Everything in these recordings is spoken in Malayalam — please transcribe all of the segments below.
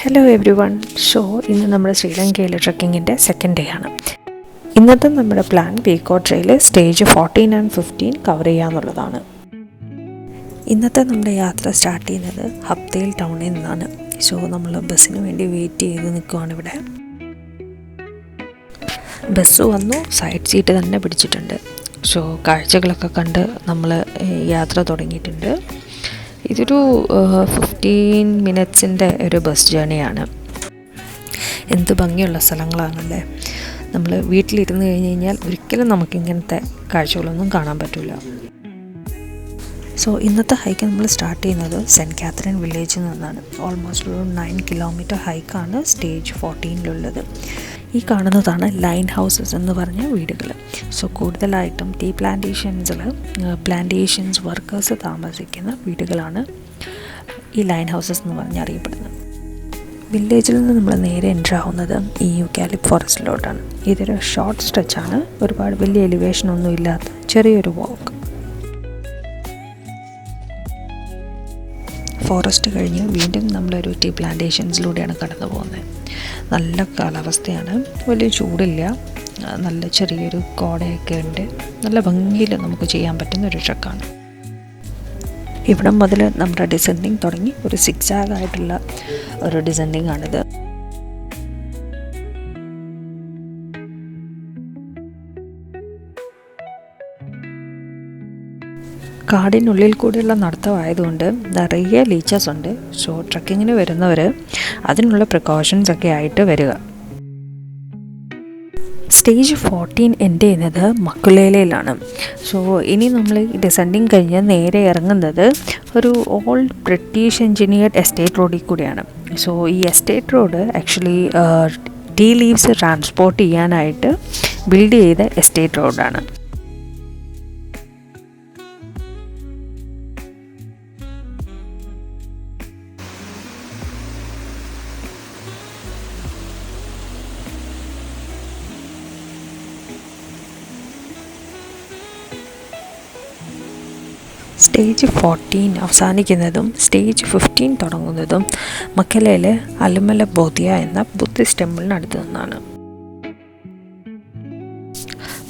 Hello every one. ഇന്ന് നമ്മുടെ ശ്രീലങ്കയിലെ ട്രക്കിങ്ങിൻ്റെ സെക്കൻഡ് ഡേ ആണ്. ഇന്നത്തെ നമ്മുടെ plan pekoe trail stage 14 and 15 cover ചെയ്യാന്നുള്ളതാണ്. ഇന്നത്തെ നമ്മുടെ യാത്ര സ്റ്റാർട്ട് ചെയ്യുന്നത് ഹപ്തേൽ ടൗണിൽ നിന്നാണ്. നമ്മൾ ബസ്സിന് വേണ്ടി വെയിറ്റ് ചെയ്ത് നിൽക്കുവാണ് ഇവിടെ. ബസ് വന്നു, സൈഡ് സീറ്റ് തന്നെ പിടിച്ചിട്ടുണ്ട്. കാഴ്ചകളൊക്കെ കണ്ട് നമ്മൾ യാത്ര തുടങ്ങിയിട്ടുണ്ട്. ഇതൊരു 15 മിനിറ്റ്സിൻ്റെ ഒരു ബസ് ജേണിയാണ്. എന്ത് ഭംഗിയുള്ള സ്ഥലങ്ങളാണല്ലേ. നമ്മൾ വീട്ടിലിരുന്ന് കഴിഞ്ഞ് കഴിഞ്ഞാൽ ഒരിക്കലും നമുക്കിങ്ങനത്തെ കാഴ്ചകളൊന്നും കാണാൻ പറ്റില്ല. ഇന്നത്തെ ഹൈക്ക് നമ്മൾ സ്റ്റാർട്ട് ചെയ്യുന്നത് സെൻറ്റ് കാത്തറിൻ വില്ലേജിൽ നിന്നാണ്. ഓൾമോസ്റ്റ് ഒരു 9 കിലോമീറ്റർ ഹൈക്കാണ് സ്റ്റേജ് 14 ഈ കാണുന്നതാണ് ലൈൻ ഹൗസസ് എന്ന് പറഞ്ഞ വീടുകൾ. കൂടുതലായിട്ടും ടീ പ്ലാന്റേഷൻസ് വർക്കേഴ്സ് താമസിക്കുന്ന വീടുകളാണ് ഈ ലൈൻ ഹൗസസ് എന്ന് പറഞ്ഞ് അറിയപ്പെടുന്നത്. വില്ലേജിൽ നിന്ന് നമ്മൾ നേരെ എൻ്റർ ആവുന്നത് ഈ യൂക്കാലിപ്റ്റ് ഫോറസ്റ്റിലോട്ടാണ്. ഇതൊരു ഷോർട്ട് സ്ട്രെച്ചാണ്, ഒരുപാട് വലിയ എലിവേഷനൊന്നും ഇല്ലാത്ത ചെറിയൊരു വാക്ക്. ഫോറസ്റ്റ് കഴിഞ്ഞ് വീണ്ടും നമ്മളൊരു ടീ പ്ലാന്റേഷൻസിലൂടെയാണ് കടന്നു പോകുന്നത്. നല്ല കാലാവസ്ഥയാണ്, വലിയ ചൂടില്ല, നല്ല ചെറിയൊരു കോടയൊക്കെ ഉണ്ട്. നല്ല ഭംഗിയിൽ നമുക്ക് ചെയ്യാൻ പറ്റുന്ന ഒരു ട്രക്കാണ്. ഇവിടെ മുതൽ നമ്മുടെ ഡിസെൻഡിങ് തുടങ്ങി ഒരു സിക്സാഗ് ആയിട്ടുള്ള ഒരു ഡിസെൻഡിങ് ആണിത്. കാടിനുള്ളിൽ കൂടിയുള്ള നടത്തമായതുകൊണ്ട് നിറയെ ലീച്ചസ് ഉണ്ട്. ട്രക്കിങ്ങിന് വരുന്നവർ അതിനുള്ള പ്രിക്കോഷൻസ് ഒക്കെ ആയിട്ട് വരിക. സ്റ്റേജ് 14 എൻഡ് ചെയ്യുന്നത് മക്കുലേലയിലാണ്. ഇനി നമ്മൾ ഈ ഡിസെൻഡിങ് കഴിഞ്ഞ് നേരെ ഇറങ്ങുന്നത് ഒരു ഓൾഡ് ബ്രിട്ടീഷ് എൻജിനീയർഡ് എസ്റ്റേറ്റ് റോഡിൽ കൂടിയാണ്. ഈ estate road actually tea leaves transport ചെയ്യാനായിട്ട് ബിൽഡ് ചെയ്ത എസ്റ്റേറ്റ് റോഡാണ്. സ്റ്റേജ് 14 അവസാനിക്കുന്നതും സ്റ്റേജ് 15 തുടങ്ങുന്നതും മക്കലയിലെ അലുമല ബോധിയ എന്ന ബുദ്ധിസ്റ്റ് ടെമ്പിളിനടുത്ത് നിന്നാണ്.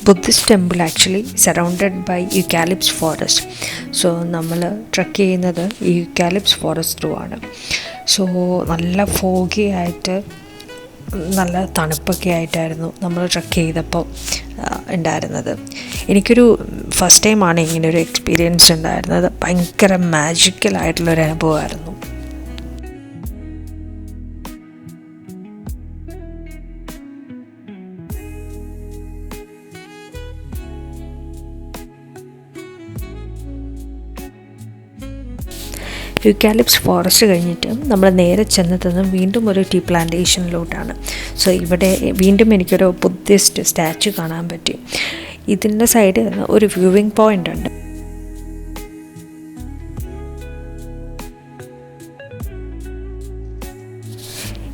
Buddhist temple actually surrounded by eucalypt forest. നമ്മൾ ട്രക്ക് ചെയ്യുന്നത് ഈ യൂക്കാലിപ്റ്റ് ഫോറസ്റ്റ് ത്രൂ ആണ്. നല്ല ഫോഗി ആയിട്ട് നല്ല തണുപ്പൊക്കെ ആയിട്ടായിരുന്നു നമ്മൾ ട്രക്ക് ചെയ്തപ്പോൾ ഉണ്ടായിരുന്നത്. എനിക്കൊരു ഫസ്റ്റ് ടൈമാണ് ഇങ്ങനൊരു എക്സ്പീരിയൻസ് ഉണ്ടായിരുന്നത്. ഭയങ്കര മാജിക്കലായിട്ടുള്ളൊരു അനുഭവമായിരുന്നു. യൂക്കാലിപ്റ്റ് ഫോറസ്റ്റ് കഴിഞ്ഞിട്ട് നമ്മൾ നേരെ ചെന്നെത്തുന്നത് വീണ്ടും ഒരു ടീ പ്ലാന്റേഷനിലോട്ടാണ്. ഇവിടെ വീണ്ടും എനിക്കൊരു ബുദ്ധിസ്റ്റ് സ്റ്റാച്ചു കാണാൻ പറ്റി. ഇതിൻ്റെ സൈഡിൽ ഒരു വ്യൂവിങ് പോയിൻ്റ് ഉണ്ട്.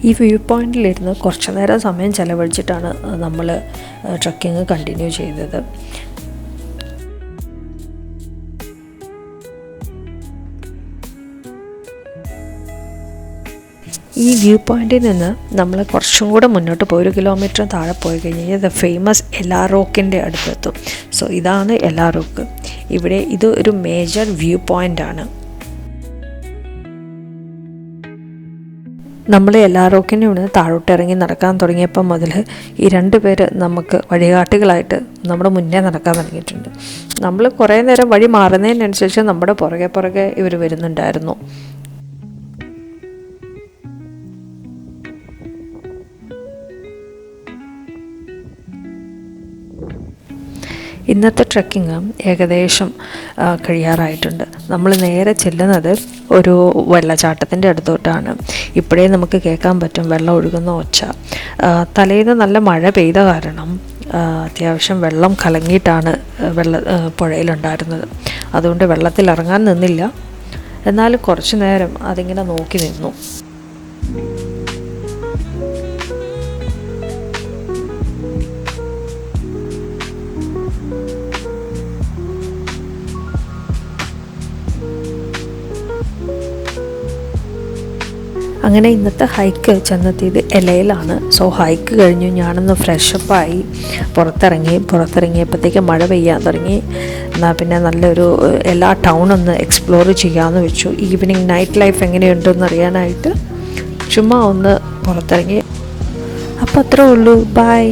ഈ വ്യൂ പോയിൻറ്റിലിരുന്ന് കുറച്ച് നേരം സമയം ചെലവഴിച്ചിട്ടാണ് നമ്മൾ ട്രക്കിങ് കണ്ടിന്യൂ ചെയ്തത്. ഈ വ്യൂ പോയിൻറ്റിൽ നിന്ന് നമ്മൾ കുറച്ചും കൂടെ മുന്നോട്ട് പോയി 1 കിലോമീറ്റർ താഴെ പോയി കഴിഞ്ഞാൽ ദ ഫേമസ് എലാ റോക്കിൻ്റെ അടുത്തെത്തും. ഇതാണ് എലാ റോക്ക്. ഇവിടെ ഇത് ഒരു മേജർ വ്യൂ പോയിൻ്റാണ്. നമ്മൾ എലാ റോക്കിൻ്റെ ഇവിടെ നിന്ന് താഴോട്ട് ഇറങ്ങി നടക്കാൻ തുടങ്ങിയപ്പോൾ മുതൽ ഈ 2 പേര് നമുക്ക് വഴികാട്ടികളായിട്ട് നമ്മുടെ മുന്നേ നടക്കാൻ തുടങ്ങിയിട്ടുണ്ട്. നമ്മൾ കുറേ നേരം വഴി മാറുന്നതിനനുസരിച്ച് നമ്മുടെ പുറകെ ഇവർ വരുന്നുണ്ടായിരുന്നു. ഇന്നത്തെ ട്രക്കിങ് ഏകദേശം കഴിയാറായിട്ടുണ്ട്. നമ്മൾ നേരെ ചെല്ലുന്നത് ഒരു വെള്ളച്ചാട്ടത്തിൻ്റെ അടുത്തോട്ടാണ്. ഇപ്പോഴേ നമുക്ക് കേൾക്കാൻ പറ്റും വെള്ളം ഒഴുകുന്ന ഒച്ച. തലേന്ന് നല്ല മഴ പെയ്ത കാരണം അത്യാവശ്യം വെള്ളം കലങ്ങിയിട്ടാണ് പുഴയിലുണ്ടായിരുന്നത്. അതുകൊണ്ട് വെള്ളത്തിൽ ഇറങ്ങാൻ നിന്നില്ല. എന്നാലും കുറച്ച് നേരം അതിങ്ങനെ നോക്കി നിന്നു. അങ്ങനെ ഇന്നത്തെ ഹൈക്ക് ചെന്നെത്തിയത് എലയിലാണ്. സോ ഹൈക്ക് കഴിഞ്ഞു, ഞാനൊന്ന് ഫ്രഷപ്പായി പുറത്തിറങ്ങിയപ്പോഴത്തേക്ക് മഴ പെയ്യാൻ തുടങ്ങി. എന്നാൽ പിന്നെ നല്ലൊരു എല്ലാ ടൗണൊന്ന് എക്സ്പ്ലോർ ചെയ്യാമെന്ന് വെച്ചു. ഈവനിങ് നൈറ്റ് ലൈഫ് എങ്ങനെയുണ്ടെന്ന് അറിയാനായിട്ട് ചുമ്മാ ഒന്ന് പുറത്തിറങ്ങി. അപ്പോൾ അത്രേ ഉള്ളൂ. ബൈ.